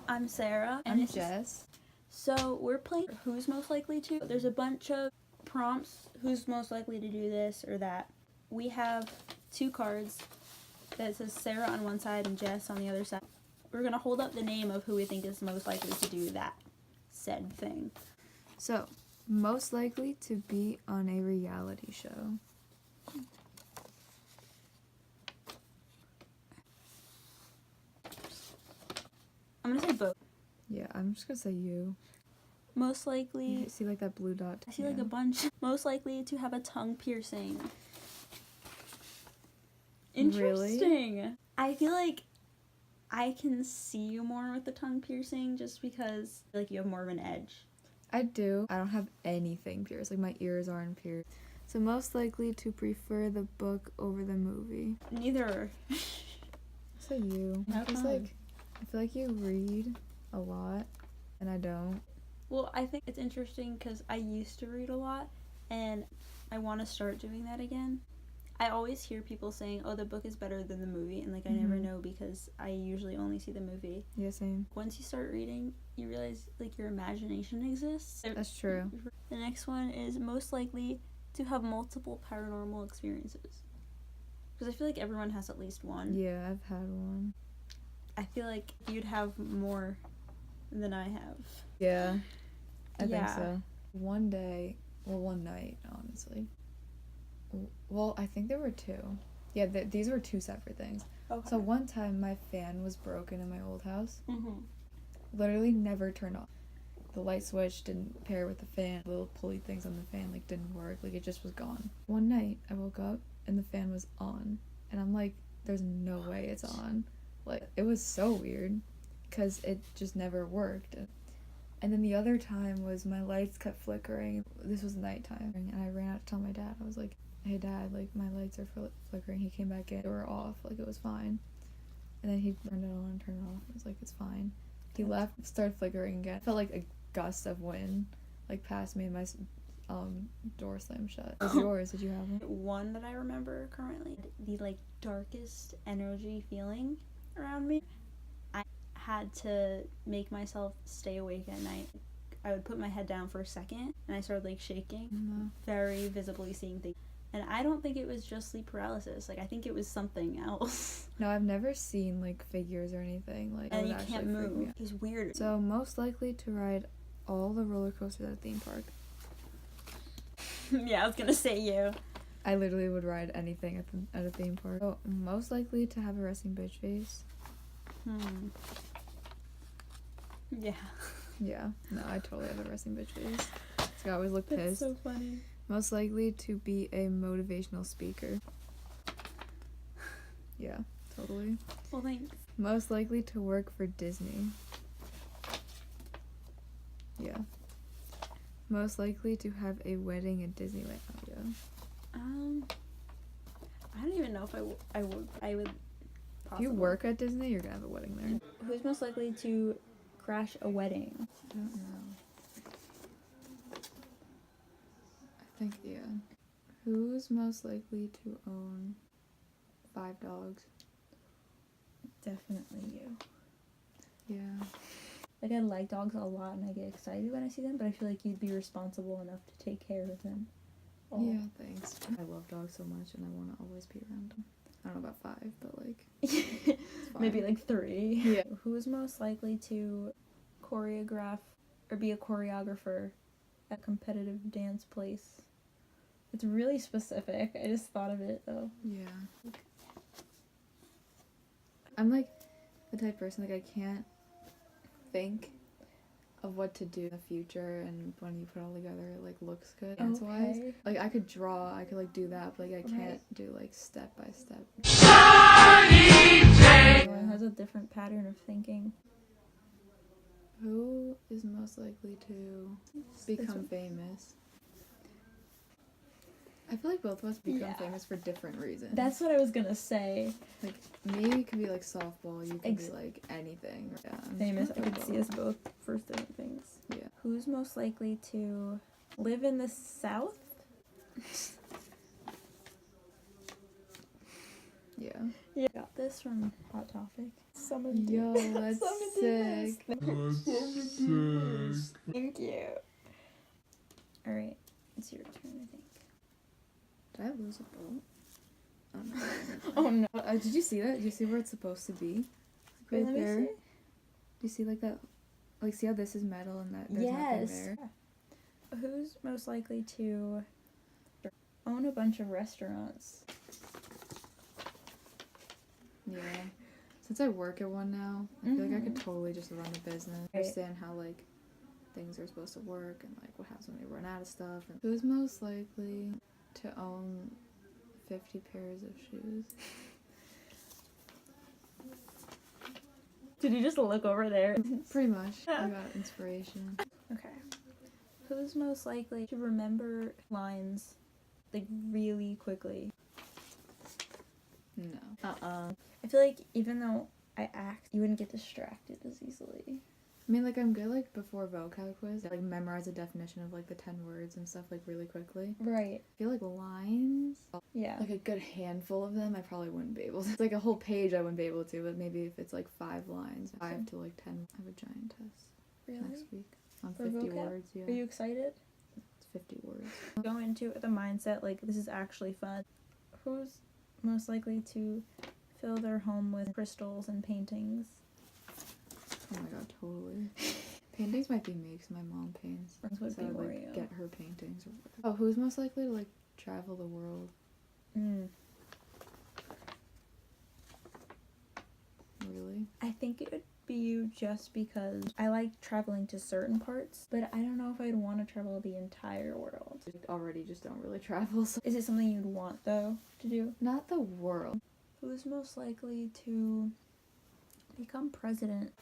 I'm Sarah. And I'm Jess. So we're playing Who's Most Likely To. There's a bunch of prompts, who's most likely to do this or that. We have 2 cards that says Sarah on one side and Jess on the other side. We're going to hold up the name of who we think is most likely to do that said thing. So, most likely to be on a reality show. I'm going to say both. Yeah, I'm just gonna say you. Most likely... You see like that blue dot? I see like a bunch. Most likely to have a tongue piercing. Interesting. Really? I feel like I can see you more with the tongue piercing just because I feel like you have more of an edge. I do. I don't have anything pierced. Like my ears aren't pierced. So most likely to prefer the book over the movie. Neither. So you. I feel like you read a lot and I don't. Well, I think it's interesting because I used to read a lot and I want to start doing that again. I always hear people saying, oh, the book is better than the movie, and I never know because I usually only see the movie. Yeah, same. Once you start reading, you realize your imagination exists. That's true. The next one is most likely to have multiple paranormal experiences. Because I feel like everyone has at least one. Yeah, I've had one. I feel like you'd have more than I have. Yeah, I think so. One night, honestly. Well, I think there were 2. Yeah, these were 2 separate things. Okay. So one time my fan was broken in my old house. Mm-hmm. Literally never turned off. The light switch didn't pair with the fan. Little pulley things on the fan didn't work. It just was gone. One night I woke up and the fan was on. And I'm like, there's no way it's on. It was so weird because it just never worked. And then the other time was my lights kept flickering. This was nighttime. And I ran out to tell my dad. I was like, hey dad, my lights are flickering. He came back in. They were off. It was fine. And then he turned it on and turned it off. I was like, it's fine. He left, started flickering again. Felt like a gust of wind passed me and my door slammed shut. What was yours? Did you have one? One that I remember currently, the darkest energy feeling around me. I had to make myself stay awake at night. I would put my head down for a second and I started shaking, very visibly seeing things. And I don't think it was just sleep paralysis. I think it was something else. No, I've never seen figures or anything. And you can't move. It's weird. So most likely to ride all the roller coasters at a theme park. Yeah, I was gonna say you. I literally would ride anything at a theme park. So most likely to have a resting bitch face. Yeah. Yeah. No, I totally have a resting bitch face. So I always look pissed. That's so funny. Most likely to be a motivational speaker. Yeah, totally. Well, thanks. Most likely to work for Disney. Yeah. Most likely to have a wedding at Disneyland. Yeah. I don't even know if I would. If you work at Disney, you're gonna have a wedding there. Who's most likely to crash a wedding? I don't know. I think, yeah. Who's most likely to own 5 dogs? Definitely you. Yeah. I like dogs a lot and I get excited when I see them, but I feel like you'd be responsible enough to take care of them all. Yeah, thanks. I love dogs so much and I want to always be around them. I don't know about 5, but maybe 3. Yeah. Who's most likely to choreograph or be a choreographer at a competitive dance place? It's really specific. I just thought of it though. Yeah. I'm the type of person I can't think of what to do in the future, and when you put it all together it looks good dance wise. I could draw, I could do that, but I can't do step by step. Everyone has a different pattern of thinking. Who is most likely to become famous? I feel like both of us become famous for different reasons. That's what I was gonna say. Me could be softball, you could be anything. Yeah. Famous, I could see us both for different things. Yeah. Who's most likely to live in the South? Yeah. Yeah. Got this from Hot Topic. Someone Yo, that's sick. Thank you. Alright, it's your turn, I think. Did I lose a boat? Oh no. Oh no. Did you see that? Did you see where it's supposed to be? Wait, Right let me there. see. Do you see like that? Like, see how this is metal and that there's nothing Yes. there? Who's most likely to own a bunch of restaurants? Yeah. Since I work at one now, I feel like I could Mhm. totally just run a business. Right. Understand how like things are supposed to work and like what happens when they run out of stuff. And who's most likely to own 50 pairs of shoes? Did you just look over there? Pretty much. I got inspiration. Okay. Who's most likely to remember lines like really quickly? No. I feel like even though I act, you wouldn't get distracted as easily. I mean, like, I'm good, like, before vocab quiz. I, like, memorize a definition of, like, the 10 words and stuff, like, really quickly. Right. I feel like lines, Yeah. like, a good handful of them, I probably wouldn't be able to. It's like a whole page I wouldn't be able to, but maybe if it's, like, 5 lines, 5 to, like, 10. I have a giant test Really? next week on For 50 vocab? words, yeah. Are you excited? It's 50 words. Go into it with a mindset like this is actually fun. Who's most likely to fill their home with crystals and paintings? Oh my god, totally. Paintings might be me, because my mom paints. Friends would So be I would, more like, you. get her paintings or whatever. Oh, who's most likely to, like, travel the world? Really? I think it would be you just because I like traveling to certain parts, but I don't know if I'd want to travel the entire world. Already just don't really travel, so. Is it something you'd want though to do? Not the world. Who's most likely to become president?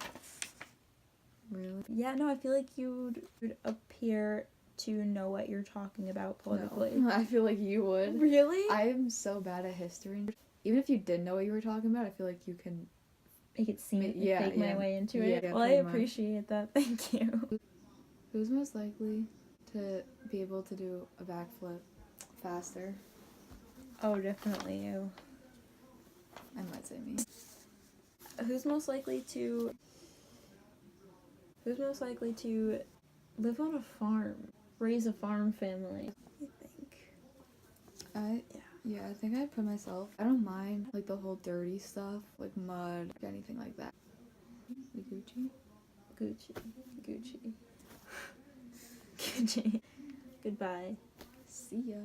Really? Yeah, no, I feel like you would appear to know what you're talking about politically. No. I feel like you would. Really? I am so bad at history. Even if you didn't know what you were talking about, I feel like you can. Make it seem Yeah, fake yeah. my way into Yeah, it. yeah, Well, I pretty much. appreciate that. Thank you. Who's most likely to be able to do a backflip faster? Oh, definitely you. I might say me. Who's most likely to live on a farm, raise a farm family? I think. Yeah, I think I'd put myself. I don't mind like the whole dirty stuff, like mud, anything like that. The Gucci. Gucci. Gucci. Goodbye. See ya.